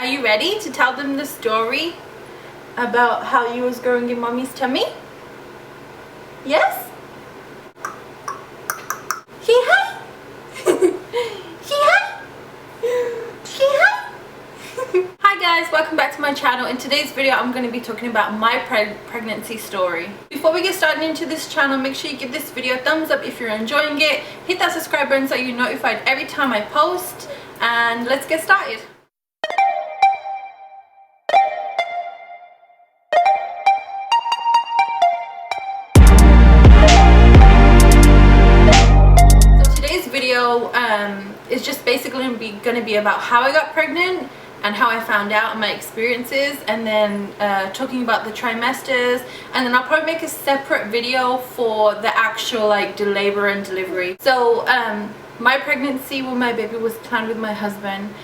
Are you ready to tell them the story about how you was growing in mommy's tummy? Yes? Hi. Hi guys, welcome back to my channel. In today's video I'm going to be talking about my pregnancy story. Before we get started into this channel, make sure you give this video a thumbs up if you're enjoying it. Hit that subscribe button so you're notified every time I post, and let's get started. Video is just basically going to be about how I got pregnant and how I found out and my experiences, and then talking about the trimesters, and then I'll probably make a separate video for the actual like labor and delivery. So my pregnancy with my baby was planned with my husband.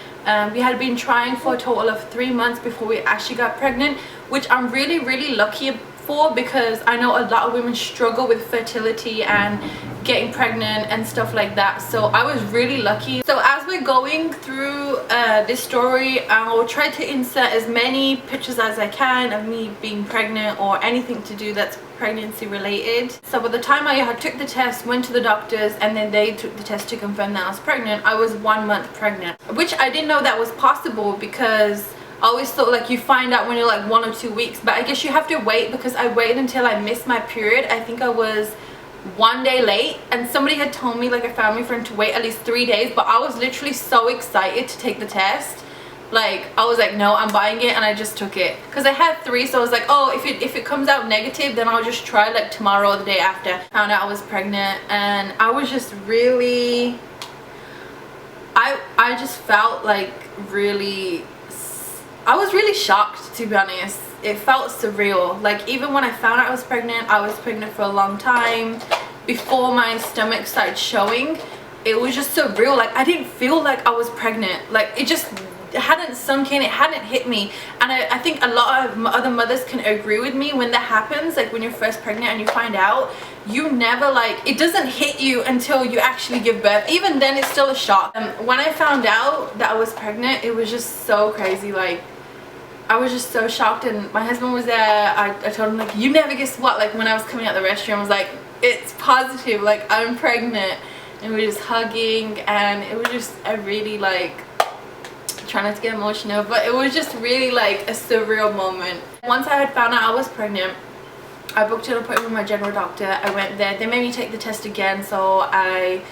We had been trying for a total of 3 months before we actually got pregnant, which I'm really lucky for, because I know a lot of women struggle with fertility and getting pregnant and stuff like that. So I was really lucky. So as we're going through this story, I will try to insert as many pictures as I can of me being pregnant or anything to do that's pregnancy related. So by the time I took the test, went to the doctors, and then they took the test to confirm that I was pregnant, I was 1 month pregnant, which I didn't know that was possible, because I always thought like you find out when you're like 1 or 2 weeks, but I guess you have to wait, because I waited until I missed my period. I think I was 1 day late, and somebody had told me, like a family friend, to wait at least 3 days, but I was literally so excited to take the test. Like I was like, no, I'm buying it, and I just took it because I had 3. So I was like, oh, if it comes out negative, then I'll just try like tomorrow or the day after. Found out I was pregnant, and I was just really, I just felt like I was really shocked, to be honest. It felt surreal. Like even when I found out I was pregnant for a long time before my stomach started showing. It was just surreal. Like I didn't feel like I was pregnant. Like it just hadn't sunk in, it hadn't hit me. And I think a lot of other mothers can agree with me. When that happens, like when you're first pregnant and you find out, you never, like, it doesn't hit you until you actually give birth. Even then it's still a shock. When I found out that I was pregnant, it was just so crazy. Like I was just so shocked, and my husband was there. I told him, like, you never guess what, like when I was coming out the restroom, I was like, it's positive, like I'm pregnant. And we were just hugging, and it was just a really, like, try not to get emotional, but it was just really like a surreal moment. Once I had found out I was pregnant, I booked an appointment with my general doctor. I went there, they made me take the test again, so I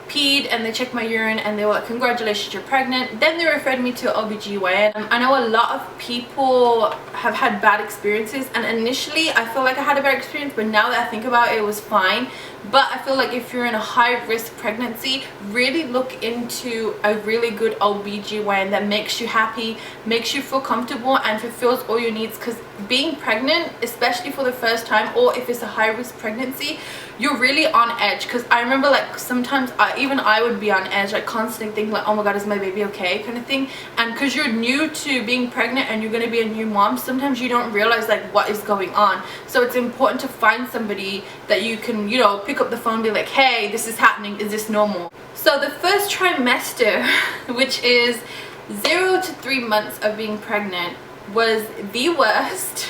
peed and they checked my urine and they were like, congratulations, you're pregnant. Then they referred me to OBGYN. I know a lot of people have had bad experiences, and initially I feel like I had a bad experience, but now that I think about it, it was fine. But I feel like if you're in a high risk pregnancy, really look into a really good OBGYN that makes you happy, makes you feel comfortable, and fulfills all your needs. Because being pregnant, especially for the first time, or if it's a high risk pregnancy, you're really on edge. Because I remember, like, sometimes even I would be on edge, like constantly thinking like, oh my god, is my baby okay, kind of thing. And because you're new to being pregnant and you're going to be a new mom, sometimes you don't realize like what is going on. So it's important to find somebody that you can, you know, pick up the phone and be like, hey, this is happening, is this normal? So the first trimester, which is 0 to 3 months of being pregnant, was the worst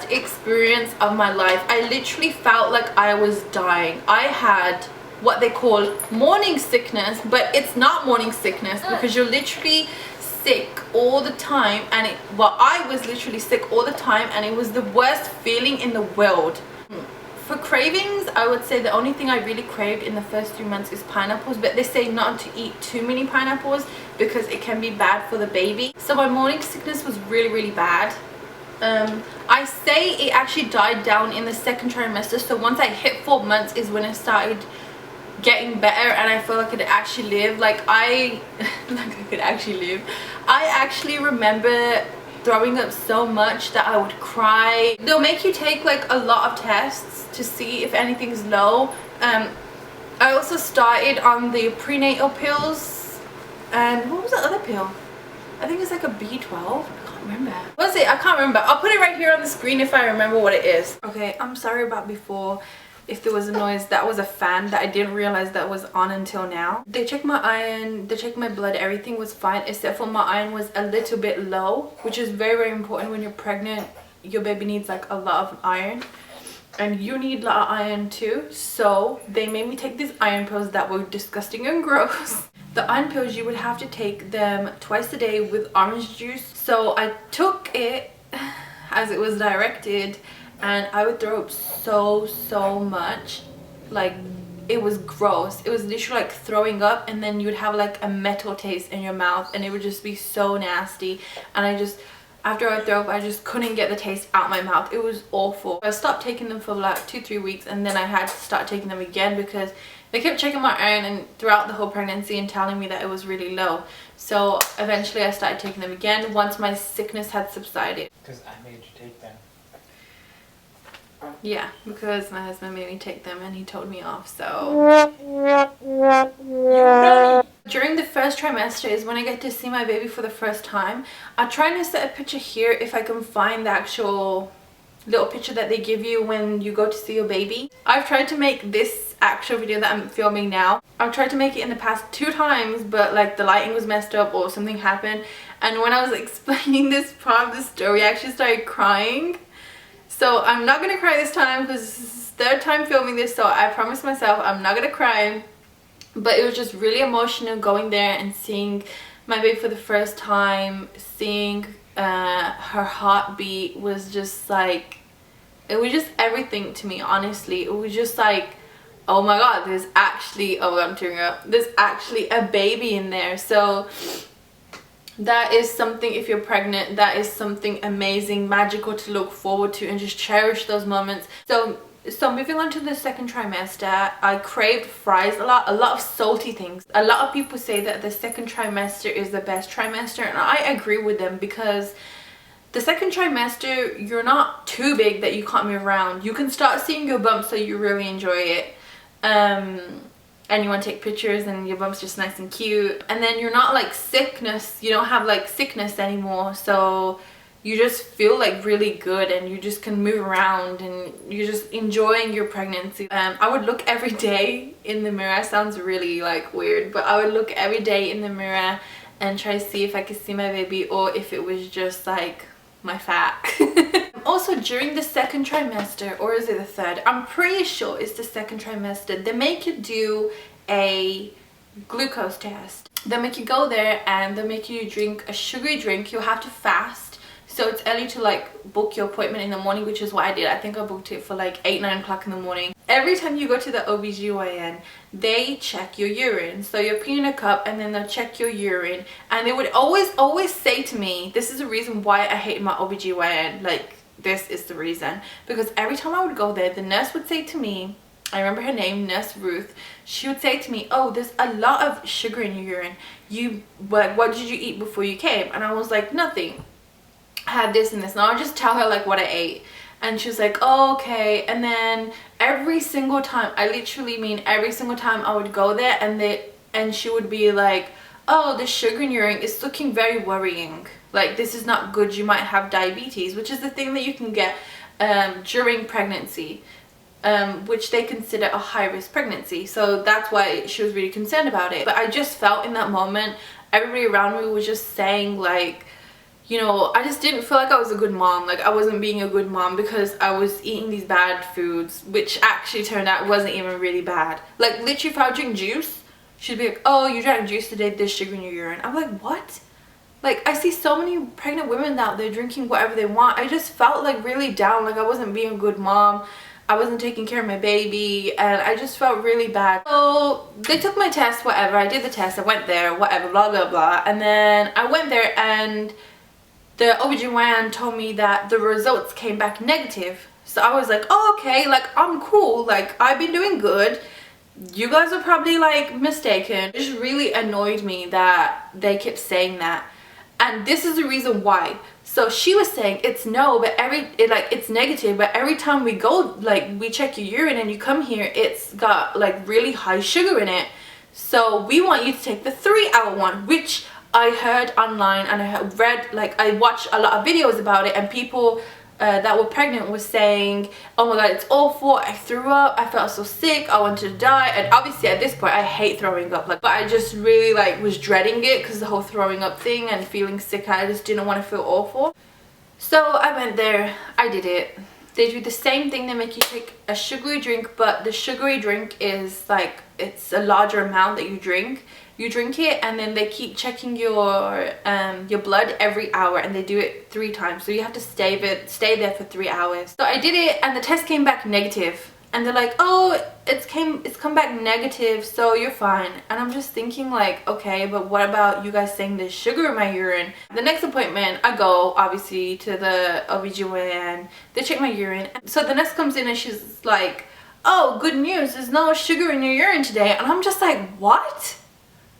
experience of my life. I literally felt like I was dying. I had what they call morning sickness, but it's not morning sickness, because you're literally sick all the time. And I was literally sick all the time, and it was the worst feeling in the world. For cravings, I would say the only thing I really craved in the first 3 months is pineapples, but they say not to eat too many pineapples because it can be bad for the baby. So my morning sickness was really bad. I say it actually died down in the 2nd trimester. So once I hit 4 months is when it started getting better, and I felt like I could actually live. Like I could actually live. I actually remember throwing up so much that I would cry. They'll make you take like a lot of tests to see if anything's low. I also started on the prenatal pills, and what was the other pill? I think it's like a B12. I can't remember. What was it? I can't remember. I'll put it right here on the screen if I remember what it is. Okay, I'm sorry about before. if there was a noise, that was a fan that I didn't realize that was on until now. They checked my iron, they checked my blood, everything was fine except for my iron was a little bit low, which is very, very important when you're pregnant. Your baby needs like a lot of iron, and you need a lot of iron too. So they made me take these iron pills that were disgusting and gross. The iron pills, you would have to take them twice a day with orange juice. So I took it as it was directed, and I would throw up so much. Like, it was gross. It was literally like throwing up, and then you would have like a metal taste in your mouth, and it would just be so nasty. And I just, after I throw up, I just couldn't get the taste out my mouth. It was awful. I stopped taking them for like 2-3 weeks, and then I had to start taking them again because they kept checking my iron and throughout the whole pregnancy and telling me that it was really low. So eventually I started taking them again once my sickness had subsided. Because I made you take them. Yeah, because my husband made me take them and he told me off, so. During the first trimester is when I get to see my baby for the first time. I'm trying to set a picture here if I can find the actual little picture that they give you when you go to see your baby. I've tried to make this actual video that I'm filming now. I've tried to make it in the past 2 times, but like the lighting was messed up or something happened. And when I was explaining this part of the story, I actually started crying. So I'm not gonna cry this time because this is the 3rd time filming this, so I promised myself I'm not gonna cry. But it was just really emotional going there and seeing my baby for the first time, seeing her heartbeat was just like, it was just everything to me, honestly. It was just like, oh my god, there's actually, oh I'm tearing up, there's actually a baby in there. So that is something, if you're pregnant, that is something amazing, magical to look forward to and just cherish those moments. So moving on to the 2nd trimester, I craved fries a lot of salty things. A lot of people say that the 2nd trimester is the best trimester, and I agree with them because the 2nd trimester, you're not too big that you can't move around. You can start seeing your bumps, so you really enjoy it. And you want to take pictures and your bump's just nice and cute. And then you're not like sickness, you don't have like sickness anymore, so you just feel like really good and you just can move around and you're just enjoying your pregnancy. I would look every day in the mirror. Sounds really like weird, but I would look every day in the mirror and try to see if I could see my baby or if it was just like my fat. Also during the 2nd trimester, or is it the 3rd? I'm pretty sure it's the 2nd trimester. They make you do a glucose test. They make you go there and they make you drink a sugary drink. You have to fast. So it's early to like book your appointment in the morning, which is what I did. I think I booked it for like 8-9 o'clock in the morning. Every time you go to the OBGYN, they check your urine. So you're peeing in a cup and then they'll check your urine. And they would always say to me, this is the reason why I hate my OBGYN. Like, this is the reason. Because every time I would go there, the nurse would say to me, I remember her name, Nurse Ruth. She would say to me, oh, there's a lot of sugar in your urine. What did you eat before you came? And I was like, nothing. I had this and this, and I'll just tell her like what I ate, and she was like, oh, okay. And then every single time, I literally mean every single time I would go there, and she would be like, oh, the sugar in your urine is looking very worrying, like this is not good, you might have diabetes, which is the thing that you can get during pregnancy, which they consider a high-risk pregnancy. So that's why she was really concerned about it. But I just felt in that moment everybody around me was just saying like, you know, I just didn't feel like I was a good mom. Like I wasn't being a good mom because I was eating these bad foods, which actually turned out wasn't even really bad. Like literally if I would drink juice, she'd be like, oh, you drank juice today, there's sugar in your urine. I'm like, what? Like I see so many pregnant women out there drinking whatever they want. I just felt like really down, like I wasn't being a good mom. I wasn't taking care of my baby, and I just felt really bad. So they took my test, whatever. I did the test, I went there, whatever, blah blah blah. And then I went there and the OBGYN told me that the results came back negative. So I was like, oh, okay, like I'm cool, like I've been doing good. You guys are probably like mistaken. It just really annoyed me that they kept saying that. And this is the reason why. So she was saying it's no, but it's negative, but every time we go, like we check your urine and you come here, it's got like really high sugar in it. So we want you to take the 3-hour one, which I heard online and I read, like I watched a lot of videos about it, and people that were pregnant was saying, oh my god, it's awful, I threw up, I felt so sick, I wanted to die. And obviously at this point I hate throwing up, like, but I just really like was dreading it because the whole throwing up thing and feeling sick, I just didn't want to feel awful. So I went there, I did it. They do the same thing, they make you take a sugary drink, but the sugary drink is like, it's a larger amount that you drink. You drink it and then they keep checking your blood every hour, and they do it 3 times. So you have to stay there for 3 hours. So I did it and the test came back negative. And they're like, oh, it's come back negative, so you're fine. And I'm just thinking like, okay, but what about you guys saying there's sugar in my urine? The next appointment, I go obviously to the OBGYN. They check my urine. So the nurse comes in and she's like, oh, good news, there's no sugar in your urine today. And I'm just like, what?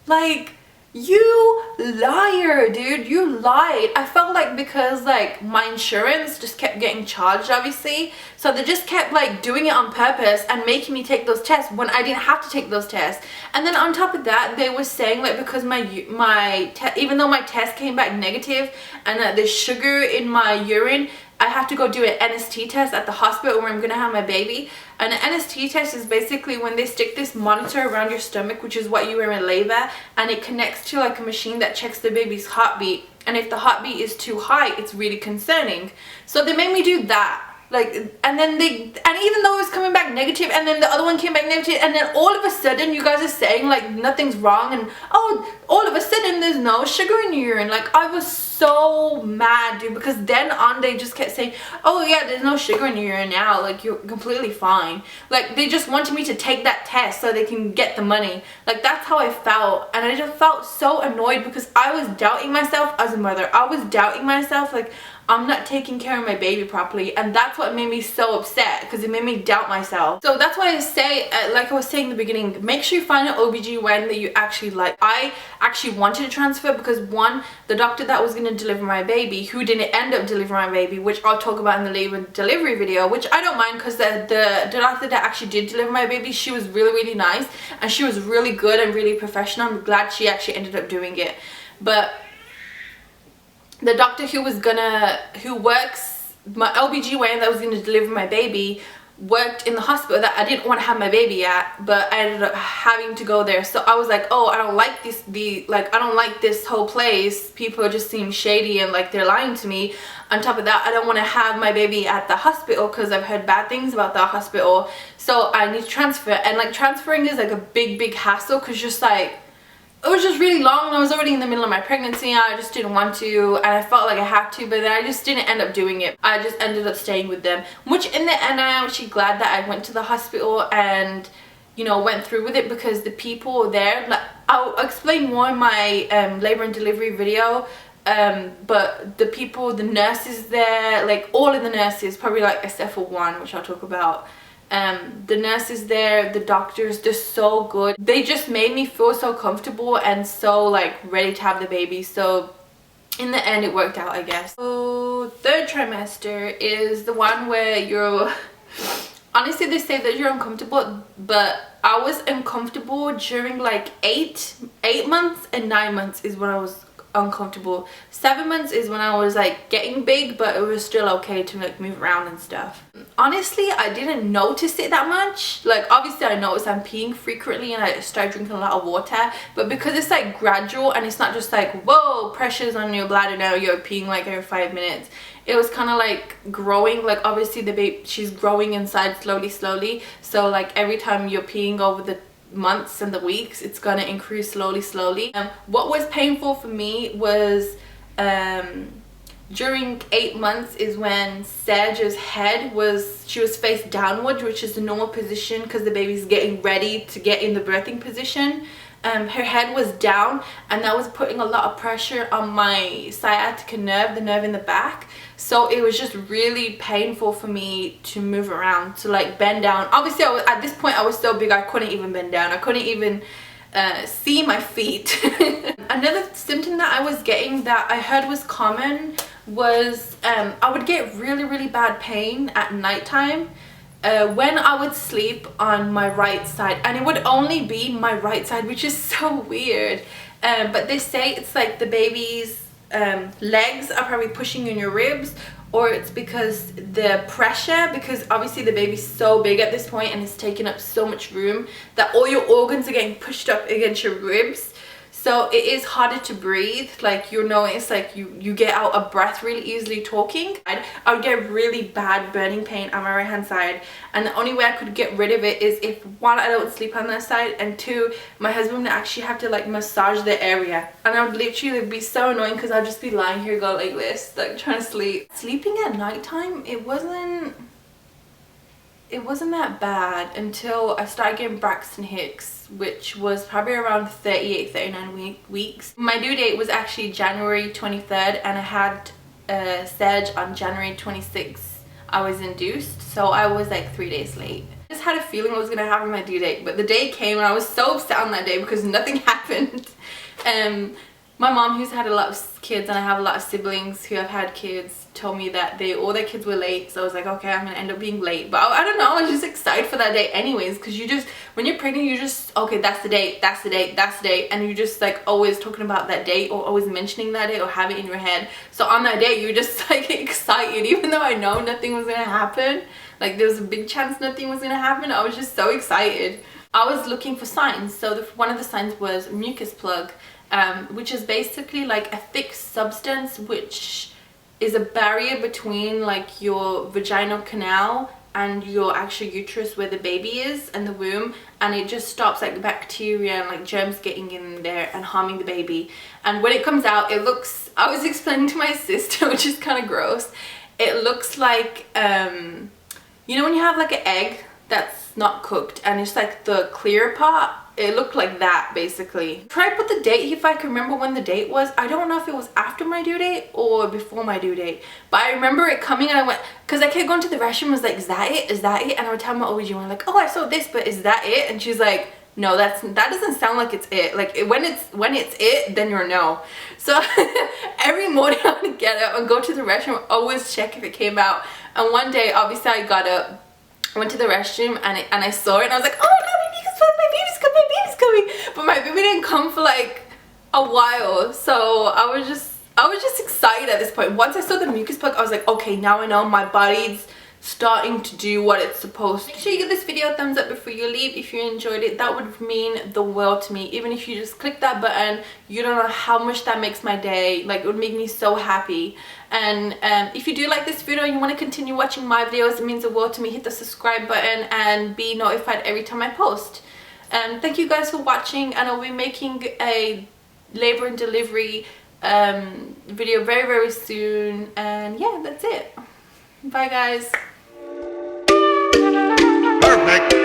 Like, you liar, dude, you lied. I felt like because like my insurance just kept getting charged, obviously, so they just kept like doing it on purpose and making me take those tests when I didn't have to take those tests. And then on top of that, they were saying like, because even though my test came back negative and that there's sugar in my urine, I have to go do an NST test at the hospital where I'm gonna have my baby. And an NST test is basically when they stick this monitor around your stomach, which is what you wear in labor, and it connects to like a machine that checks the baby's heartbeat. And if the heartbeat is too high, it's really concerning. So they made me do that. Like, and even though it was coming back negative, and then the other one came back negative, and then all of a sudden you guys are saying like nothing's wrong, and oh, all of a sudden there's no sugar in your urine. Like, I was so mad, dude, because then on they just kept saying, oh yeah, there's no sugar in your urine now, like you're completely fine. Like, they just wanted me to take that test so they can get the money. Like, that's how I felt. And I just felt so annoyed because I was doubting myself as a mother. I was doubting myself, like, I'm not taking care of my baby properly, and that's what made me so upset, because it made me doubt myself. So that's why I say, like I was saying in the beginning, make sure you find an OBGYN that you actually like. I actually wanted to transfer because, one, the doctor that was going to deliver my baby, who didn't end up delivering my baby, which I'll talk about in the labor and delivery video, which I don't mind, because the doctor that actually did deliver my baby, she was really, really nice, and she was really good and really professional. I'm glad she actually ended up doing it. But the doctor who works, my LBGYN that was going to deliver my baby, worked in the hospital that I didn't want to have my baby at, but I ended up having to go there. So I was like, oh, I don't like this, I don't like this whole place. People just seem shady and like they're lying to me. On top of that, I don't want to have my baby at the hospital because I've heard bad things about the hospital. So I need to transfer, and like transferring is like a big hassle, because just like, it was just really long, and I was already in the middle of my pregnancy, and I just didn't want to, and I felt like I had to, but then I just didn't end up doing it. I just ended up staying with them, which in the end I am actually glad that I went to the hospital and, you know, went through with it, because the people there, like, I'll explain more in my labor and delivery video, but the people, the nurses there, like all of the nurses, probably like except for one, which I'll talk about, the nurses there, the doctors, they're so good. They just made me feel so comfortable and so like ready to have the baby. So in the end it worked out, I guess. So third trimester is the one where you're, honestly they say that you're uncomfortable, but I was uncomfortable during like 8 months and 9 months is when I was uncomfortable. 7 months is when I was like getting big, but it was still okay to like move around and stuff. Honestly, I didn't notice it that much. Like, obviously I noticed I'm peeing frequently and I started drinking a lot of water, but because it's like gradual and it's not just like, whoa, pressures on your bladder, now you're peeing like every 5 minutes. It was kind of like growing, like obviously the baby, she's growing inside slowly, so like every time you're peeing over the months and the weeks, it's gonna increase slowly. What was painful for me was during 8 months is when Serge's head was, she was face downward, which is the normal position because the baby's getting ready to get in the birthing position. Her head was down, and that was putting a lot of pressure on my sciatica nerve, the nerve in the back. So it was just really painful for me to move around, to like bend down. Obviously at this point I was so big I couldn't even bend down. I couldn't even see my feet. Another symptom that I was getting that I heard was common was I would get really bad pain at nighttime when I would sleep on my right side, and it would only be my right side, which is so weird. But they say it's like the baby's legs are probably pushing in your ribs, or it's because the pressure, because obviously the baby's so big at this point and it's taking up so much room that all your organs are getting pushed up against your ribs. So it is harder to breathe. Like, you'll notice like you get out of breath really easily talking. I would get really bad burning pain on my right hand side, and the only way I could get rid of it is if, one, I don't sleep on that side, and two, my husband would actually have to like massage the area, and I would literally be so annoying because I'd just be lying here going like this, like trying to sleep. Sleeping at nighttime, it wasn't that bad until I started getting Braxton Hicks, which was probably around 38-39 weeks. My due date was actually January 23rd, and I had Serge on January 26th. I was induced, so I was like 3 days late. I just had a feeling I was gonna have my due date, but the day came and I was so upset on that day because nothing happened. My mom, who's had a lot of kids, and I have a lot of siblings who have had kids, told me that all their kids were late. So I was like, okay, I'm gonna end up being late, but I don't know, I was just excited for that day anyways, because you just, when you're pregnant, you just, okay, that's the date, that's the date, that's the date, and you just like always talking about that date, or always mentioning that date, or have it in your head. So on that day, you're just like excited, even though I know nothing was gonna happen. Like, there was a big chance nothing was gonna happen. I was just so excited. I was looking for signs. So one of the signs was mucus plug, which is basically like a thick substance which is a barrier between like your vaginal canal and your actual uterus, where the baby is, and the womb, and it just stops like bacteria and like germs getting in there and harming the baby. And when it comes out, it looks, I was explaining to my sister, which is kind of gross, it looks like you know when you have like an egg that's not cooked and it's like the clear part, it looked like that basically. Try to put the date if I can remember when the date was. I don't know if it was after my due date or before my due date, but I remember it coming, and I went, because I kept going to the restroom, was like, is that it, is that it? And I would tell my OBGYN like, oh, I saw this, but is that it? And she's like, no, that doesn't sound like it's it. Like, when it's it, then you're no. So every morning I would get up and go to the restroom, always check if it came out. And one day, obviously, I got up, went to the restroom, and I saw it, and I was like, oh my baby's coming, my baby's coming. But my baby didn't come for like a while, so I was just excited at this point. Once I saw the mucus plug, I was like, okay, now I know my body's starting to do what it's supposed to. Make sure you give this video a thumbs up before you leave if you enjoyed it. That would mean the world to me. Even if you just click that button, you don't know how much that makes my day. Like, it would make me so happy. And if you do like this video and you want to continue watching my videos, it means the world to me. Hit the subscribe button and be notified every time I post. Thank you guys for watching, and I'll be making a labor and delivery video very, very soon. And yeah, that's it. Bye guys. Perfect.